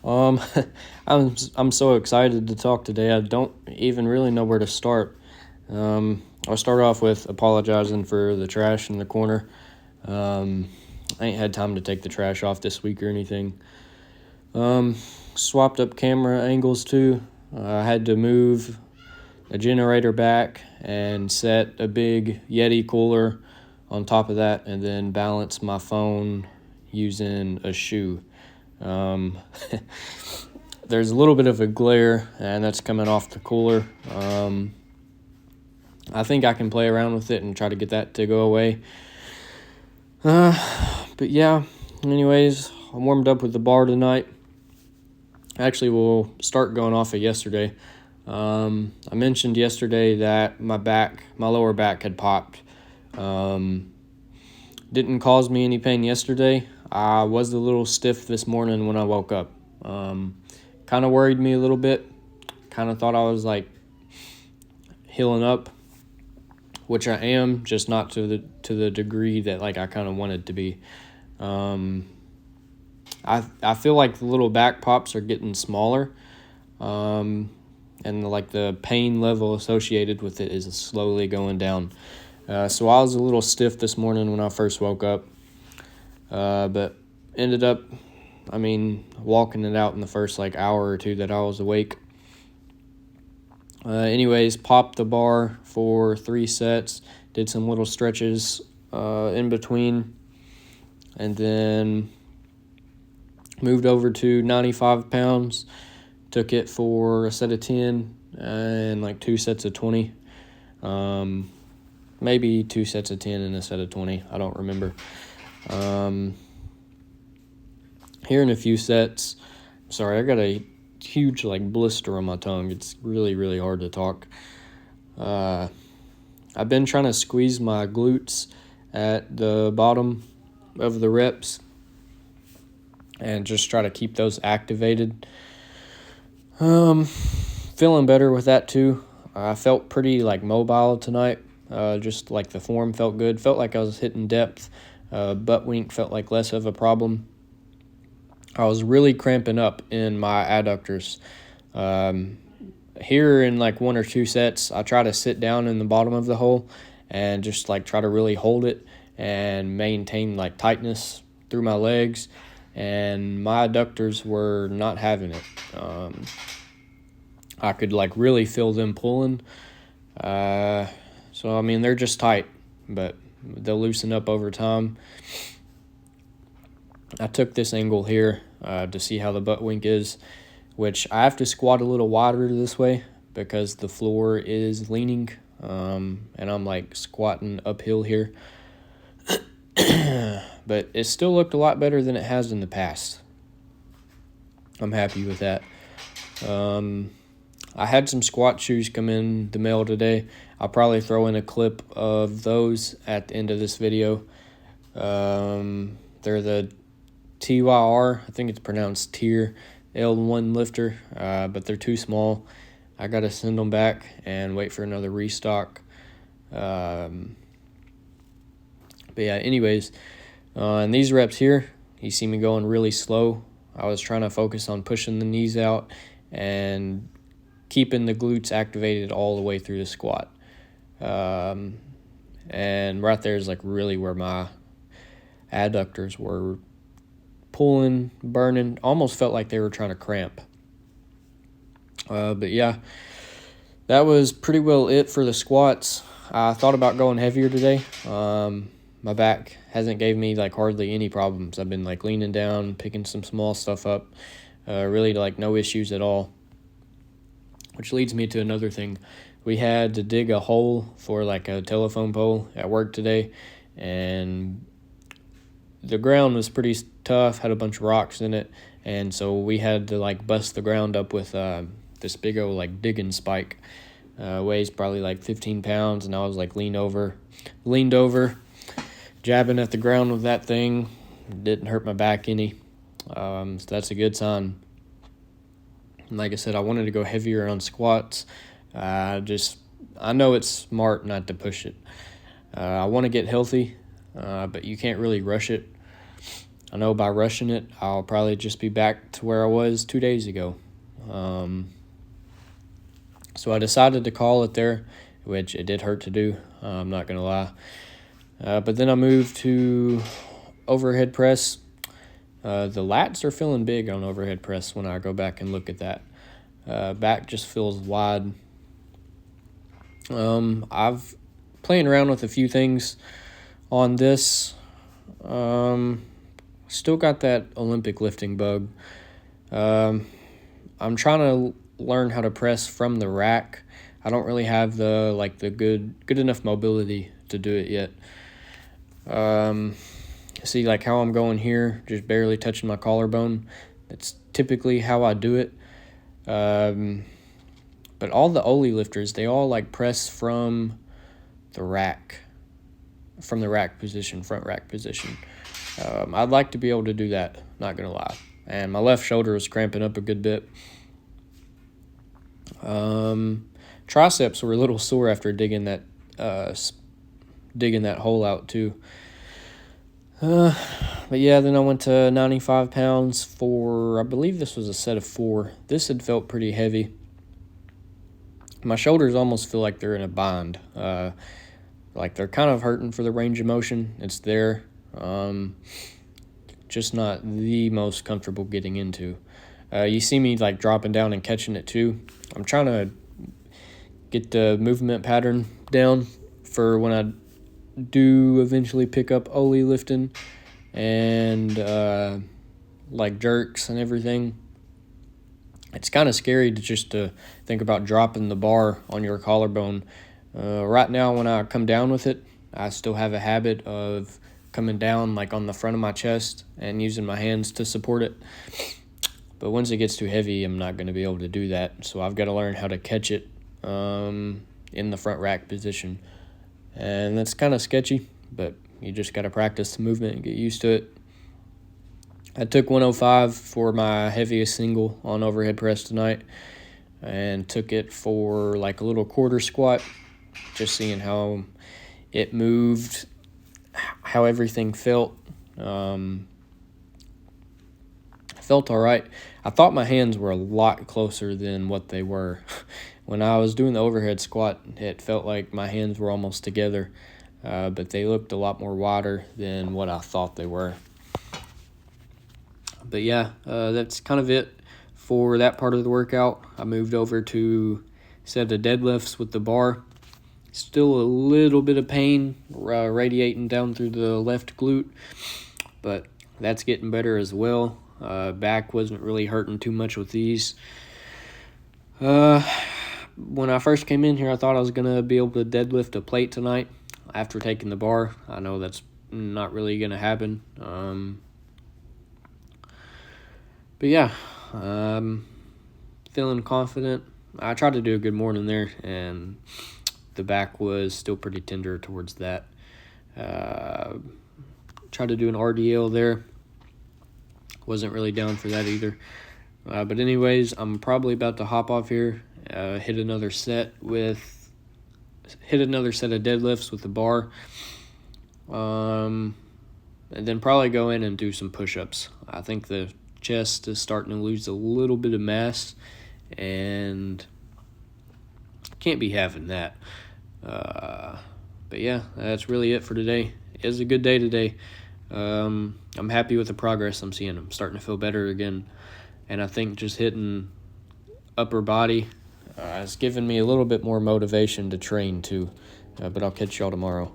Um, I'm so excited to talk today. I don't even really know where to start. I'll start off with apologizing for the trash in the corner. Um, I ain't had time to take the trash off this week or anything. Um, Swapped up camera angles too. I had to move a generator back and set a big Yeti cooler on top of that, and then balance my phone using a shoe. Um, there's a little bit of a glare, and that's coming off the cooler. I think I can play around with it and try to get that to go away. But yeah, anyways, I warmed up with the bar tonight. Actually, we'll start going off of yesterday. I mentioned yesterday that my lower back had popped. Didn't cause me any pain yesterday. I was a little stiff this morning when I woke up. Kind of worried me a little bit. Kind of thought I was like healing up, which I am, just not to the degree that like I kind of wanted to be. I feel like the little back pops are getting smaller, and like the pain level associated with it is slowly going down. So I was a little stiff this morning when I first woke up, but ended up, walking it out in the first like hour or two that I was awake. Anyways, popped the bar for 3 sets, did some little stretches in between, and then moved over to 95 pounds, took it for a set of 10 and like 2 sets of 20. Maybe 2 sets of 10 and a set of 20. I don't remember. Here in a few sets, sorry, I got a huge like blister on my tongue. It's really, really hard to talk. I've been trying to squeeze my glutes at the bottom of the reps and just try to keep those activated. Feeling better with that too. I felt pretty like mobile tonight. Just like the form felt good. Felt like I was hitting depth. Butt wink felt like less of a problem. I was really cramping up in my adductors. Here in like 1 or 2 sets, I try to sit down in the bottom of the hole and just like try to really hold it and maintain like tightness through my legs, and my adductors were not having it. I could like really feel them pulling. So I mean, they're just tight, but they'll loosen up over time. I took this angle here to see how the butt wink is, which I have to squat a little wider this way because the floor is leaning, and I'm like squatting uphill here. But it still looked a lot better than it has in the past. I'm happy with that. I had some squat shoes come in the mail today. I'll probably throw in a clip of those at the end of this video. They're the TYR, I think it's pronounced Tier L1 lifter, but they're too small. I got to send them back and wait for another restock. But yeah, anyways, in these reps here, you see me going really slow. I was trying to focus on pushing the knees out and keeping the glutes activated all the way through the squat. And right there is like really where my adductors were pulling, burning, almost felt like they were trying to cramp. But yeah, that was pretty well it for the squats. I thought about going heavier today. My back hasn't gave me like hardly any problems. I've been like leaning down, picking some small stuff up, really like no issues at all. Which leads me to another thing. We had to dig a hole for like a telephone pole at work today, and the ground was pretty tough, had a bunch of rocks in it, and so we had to like bust the ground up with this big old like digging spike. Weighs probably like 15 pounds, and I was like leaned over, jabbing at the ground with that thing. It didn't hurt my back any, so that's a good sign. And like I said, I wanted to go heavier on squats. I know it's smart not to push it. I want to get healthy, but you can't really rush it. I know by rushing it, I'll probably just be back to where I was 2 days ago. So I decided to call it there, which it did hurt to do, I'm not going to lie. But then I moved to overhead press. The lats are feeling big on overhead press when I go back and look at that. Back just feels wide. I've playing around with a few things on this. Still got that Olympic lifting bug. I'm trying to learn how to press from the rack. I don't really have the good enough mobility to do it yet. See like how I'm going here, just barely touching my collarbone. That's typically how I do it. But all the Oli lifters, they all like press from the rack position, front rack position. I'd like to be able to do that, not gonna lie. And my left shoulder was cramping up a good bit. Triceps were a little sore after digging that hole out too. But yeah, then I went to 95 pounds for, I believe this was a set of 4. This had felt pretty heavy. My shoulders almost feel like they're in a bind. Like they're kind of hurting for the range of motion. It's there. Just not the most comfortable getting into. You see me like dropping down and catching it too. I'm trying to get the movement pattern down for when I do eventually pick up Oli lifting and like jerks and everything. It's kind of scary to think about dropping the bar on your collarbone. Right now when I come down with it, I still have a habit of coming down like on the front of my chest and using my hands to support it. But once it gets too heavy, I'm not going to be able to do that. So I've got to learn how to catch it in the front rack position. And that's kind of sketchy, but you just got to practice the movement and get used to it. I took 105 for my heaviest single on overhead press tonight and took it for like a little quarter squat, just seeing how it moved, how everything felt. Felt all right. I thought my hands were a lot closer than what they were. When I was doing the overhead squat, it felt like my hands were almost together, but they looked a lot more wider than what I thought they were. But yeah, that's kind of it for that part of the workout. I moved over to set of deadlifts with the bar. Still a little bit of pain radiating down through the left glute, but that's getting better as well. Back wasn't really hurting too much with these. When I first came in here, I thought I was going to be able to deadlift a plate tonight after taking the bar. I know that's not really going to happen. But yeah, feeling confident. I tried to do a good morning there, and the back was still pretty tender towards that. Tried to do an RDL there. Wasn't really down for that either. But anyways, I'm probably about to hop off here, hit another set of deadlifts with the bar, and then probably go in and do some push-ups. I think the chest is starting to lose a little bit of mass, and can't be having that. But yeah, that's really it for today. It was a good day today. I'm happy with the progress I'm seeing. I'm starting to feel better again. And I think just hitting upper body has given me a little bit more motivation to train too. But I'll catch y'all tomorrow.